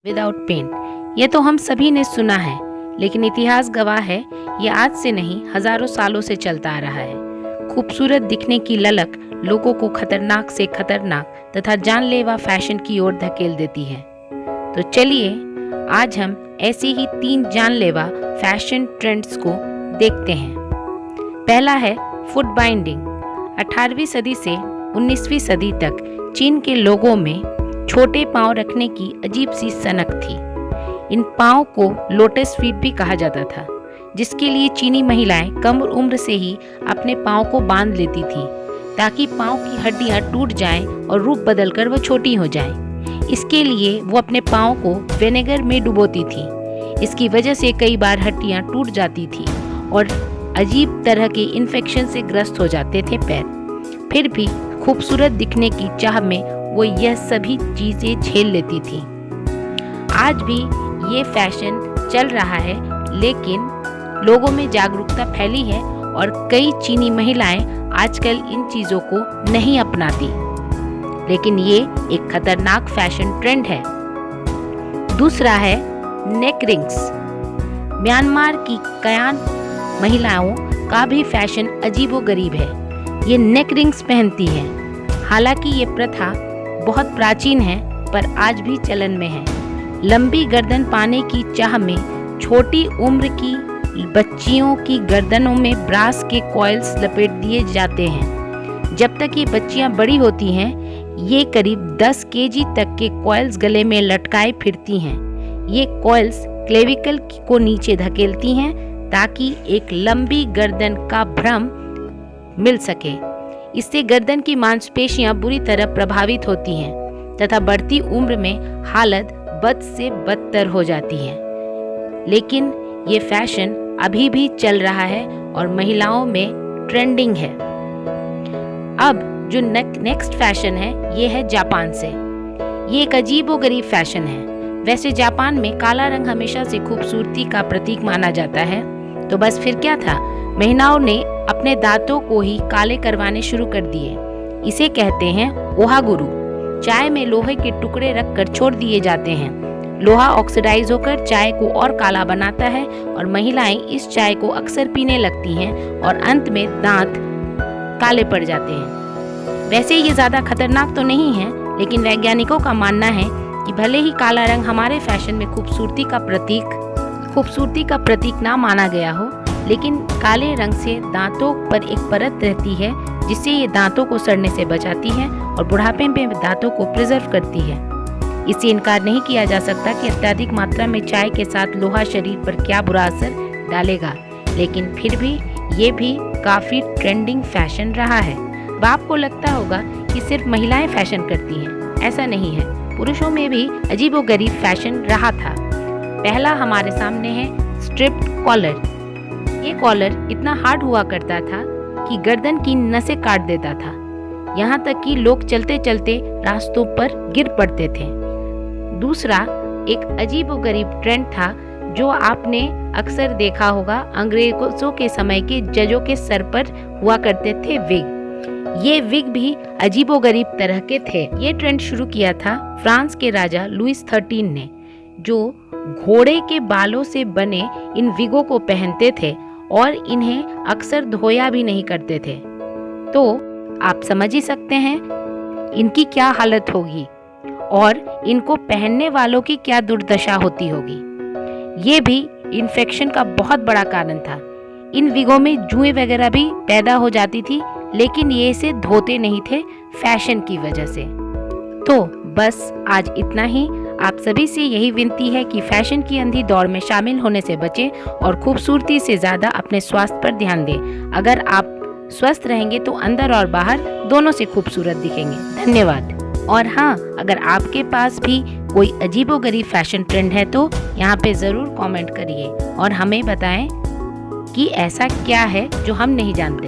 Without pen. ये तो हम सभी ने सुना है, लेकिन इतिहास गवाह है ये आज से नहीं हजारों सालों से चलता आ रहा है। खूबसूरत दिखने की ललक लोगों को खतरनाक से खतरनाक तथा जानलेवा फैशन की ओर धकेल देती है। तो चलिए आज हम ऐसे ही 3 जानलेवा फैशन ट्रेंड्स को देखते हैं। पहला है फुट बाइंडिंग। 18वीं सदी से 19वीं सदी तक चीन के लोगों में छोटे पांव रखने की अजीब सी सनक थी। इन पांव को लोटस फीट भी कहा जाता था, जिसके लिए चीनी महिलाएं कम उम्र से ही अपने पांव को बांध लेती थी ताकि पांव की हड्डियां टूट जाएं और रूप बदलकर वो छोटी हो जाएं। इसके लिए वो अपने पांव को विनेगर में डुबोती थी। इसकी वजह से कई बार हड्डियां टूट जाती थी और अजीब तरह के इन्फेक्शन से ग्रस्त हो जाते थे पैर। फिर भी खूबसूरत दिखने की चाह में वो यह सभी चीजें झेल लेती थी। आज भी ये फैशन चल रहा है, लेकिन लोगों में जागरूकता फैली है और कई चीनी महिलाएं आजकल इन चीजों को नहीं अपनाती। लेकिन ये एक खतरनाक फैशन ट्रेंड है। दूसरा है नेक रिंग्स। म्यांमार की कयान महिलाओं का भी फैशन अजीबोगरीब है। ये नेक रिंग्स पहनती हैं। हालांकि ये प्रथा बहुत प्राचीन है, पर आज भी चलन में है। लंबी गर्दन पाने की चाह में छोटी उम्र की बच्चियों की गर्दनों में ब्रास के कॉइल्स लपेट दिए जाते हैं। जब तक ये बच्चियां बड़ी होती हैं, ये करीब 10 केजी तक के कॉइल्स गले में लटकाए फिरती हैं। ये कॉइल्स क्लेविकल को नीचे धकेलती हैं ताकि एक लंबी गर्दन का भ्रम मिल सके। इससे गर्दन की मांसपेशियां बुरी तरह प्रभावित होती हैं तथा बढ़ती उम्र में हालत बद से बदतर हो जाती है। लेकिन ये फैशन अभी भी चल रहा है और महिलाओं में ट्रेंडिंग है। अब जो नेक्स्ट फैशन है, ये है जापान से। ये एक अजीबोगरीब फैशन है। वैसे जापान में काला रंग हमेशा से खूबसूरती का प्रतीक माना जाता है, तो बस फिर क्या था, महिलाओं ने अपने दांतों को ही काले करवाने शुरू कर दिए। इसे कहते हैं ओहागुरु। चाय में लोहे के टुकड़े रखकर छोड़ दिए जाते हैं। लोहा ऑक्सीडाइज होकर चाय को और काला बनाता है और महिलाएं इस चाय को अक्सर पीने लगती हैं और अंत में दांत काले पड़ जाते हैं। वैसे ये ज्यादा खतरनाक तो नहीं है, लेकिन वैज्ञानिकों का मानना है कि भले ही काला रंग हमारे फैशन में खूबसूरती का प्रतीक ना माना गया हो, लेकिन काले रंग से दांतों पर एक परत रहती है जिससे ये दांतों को सड़ने से बचाती है और बुढ़ापे में दांतों को प्रिजर्व करती है। इससे इनकार नहीं किया जा सकता कि अत्यधिक मात्रा में चाय के साथ लोहा शरीर पर क्या बुरा असर डालेगा, लेकिन फिर भी ये भी काफी ट्रेंडिंग फैशन रहा है। अब आपको लगता होगा कि सिर्फ महिलाएं फैशन करती हैं, ऐसा नहीं है। पुरुषों में भी अजीबोगरीब फैशन रहा था। पहला हमारे सामने है स्ट्रिप्ड कॉलर। ये कॉलर इतना हार्ड हुआ करता था कि गर्दन की नसें काट देता था। यहाँ तक कि लोग चलते चलते रास्तों पर गिर पड़ते थे। दूसरा एक अजीबोगरीब ट्रेंड था जो आपने अक्सर देखा होगा। अंग्रेजों के समय के जजों के सर पर हुआ करते थे विग। ये विग भी अजीबोगरीब तरह के थे। ये ट्रेंड शुरू किया था फ्रांस के राजा लुइस 13 ने, जो घोड़े के बालों से बने इन विगों को पहनते थे और इन्हें अक्सर धोया भी नहीं करते थे। तो आप समझ ही सकते हैं इनकी क्या हालत होगी और इनको पहनने वालों की क्या दुर्दशा होती होगी। ये भी इन्फेक्शन का बहुत बड़ा कारण था। इन विगों में जुएं वगैरह भी पैदा हो जाती थी, लेकिन ये इसे धोते नहीं थे फैशन की वजह से। तो बस आज इतना ही। आप सभी से यही विनती है कि फैशन की अंधी दौड़ में शामिल होने से बचें और खूबसूरती से ज्यादा अपने स्वास्थ्य पर ध्यान दें। अगर आप स्वस्थ रहेंगे तो अंदर और बाहर दोनों से खूबसूरत दिखेंगे। धन्यवाद। और हाँ, अगर आपके पास भी कोई अजीबोगरीब फैशन ट्रेंड है तो यहाँ पे ज़रूर कमेंट करिए और हमें बताएं कि ऐसा क्या है जो हम नहीं जानते।